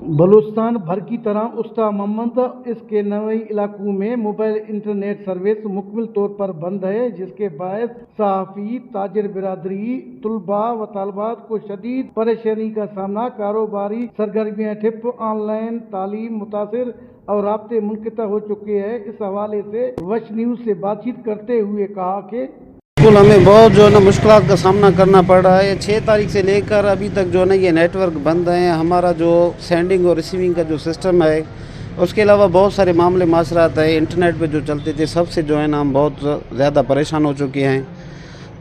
बलूचिस्तान भर की तरह उस्ता मोहम्मद इसके नवे इलाकों में मोबाइल इंटरनेट सर्विस मुकम्मल तौर पर बंद है, जिसके बायस सहाफ़ी, ताजिर बिरादरी, तुलबा व तालबात को शदीद परेशानी का सामना, कारोबारी सरगर्मियाँ ठप, ऑनलाइन तालीम मुतासिर और राब्ते मुनक़ता हो चुके हैं। इस हवाले से वश न्यूज़ से बातचीत करते हुए कहा कि बिल्कुल हमें बहुत जो है ना मुश्किलात का सामना करना पड़ रहा है। 6 तारीख से लेकर अभी तक जो है ना ये नेटवर्क बंद है। हमारा जो सेंडिंग और रिसीविंग का जो सिस्टम है, उसके अलावा बहुत सारे मामले मासरात है इंटरनेट पे जो चलते थे, सबसे जो है ना हम बहुत ज़्यादा परेशान हो चुके हैं।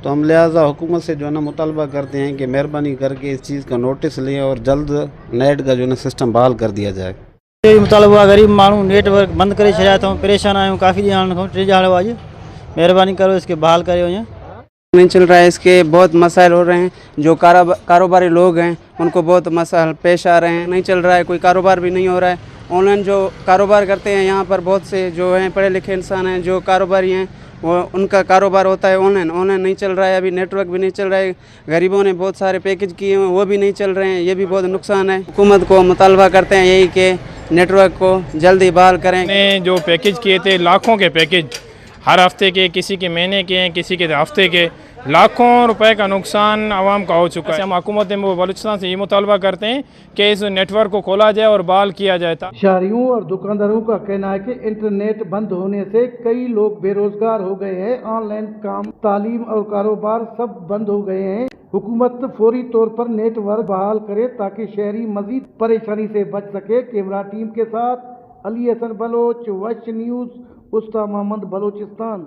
तो हम लिहाजा हुकूमत से जो है ना मुतालबा करते हैं कि मेहरबानी करके इस चीज़ का नोटिस लें और जल्द नेट का जो है ना सिस्टम बहाल कर दिया जाए। ये मुतालबा गरीब माण्हू नेटवर्क बंद करे छॾिया अथऊं, परेशान आहियूं काफ़ी ॾींहं खां, 3 ॾींहं अॼु महिरबानी करो इसके बहाल करे वञे। नहीं चल रहा है, इसके बहुत मसाइल हो रहे हैं। जो कारोबारी लोग हैं उनको बहुत मसाइल पेश आ रहे हैं। नहीं चल रहा है, कोई कारोबार भी नहीं हो रहा है। ऑनलाइन जो कारोबार करते हैं यहाँ पर बहुत से जो हैं पढ़े लिखे इंसान हैं, जो कारोबारी हैं, वो उनका कारोबार होता है ऑनलाइन नहीं चल रहा है। अभी नेटवर्क भी नहीं चल रहा है। गरीबों ने बहुत सारे पैकेज किए हैं, वो भी नहीं चल रहे हैं। ये भी बहुत नुकसान है। हुकूमत को मुतालबा करते हैं यही कि नेटवर्क को जल्दी बहाल करें। ने जो पैकेज किए थे, लाखों के पैकेज, हर हफ्ते के, किसी के महीने के हैं, किसी के हफ्ते के, लाखों रुपए का नुकसान आवाम का हो चुका है। हम हुकूमत बलूचिस्तान से ये मुतालबा करते हैं कि इस नेटवर्क को खोला जाए और बहाल किया जाए। शहरियों और दुकानदारों का कहना है कि इंटरनेट बंद होने से कई लोग बेरोजगार हो गए हैं। ऑनलाइन काम, तालीम और कारोबार सब बंद हो गए हैं। हुकूमत फौरी तौर पर नेटवर्क बहाल करे ताकि शहरी मजीद परेशानी से बच सके। कैमरा टीम के साथ अली हसन बलोच, वश न्यूज़, उस्ता मोहम्मद, बलूचिस्तान।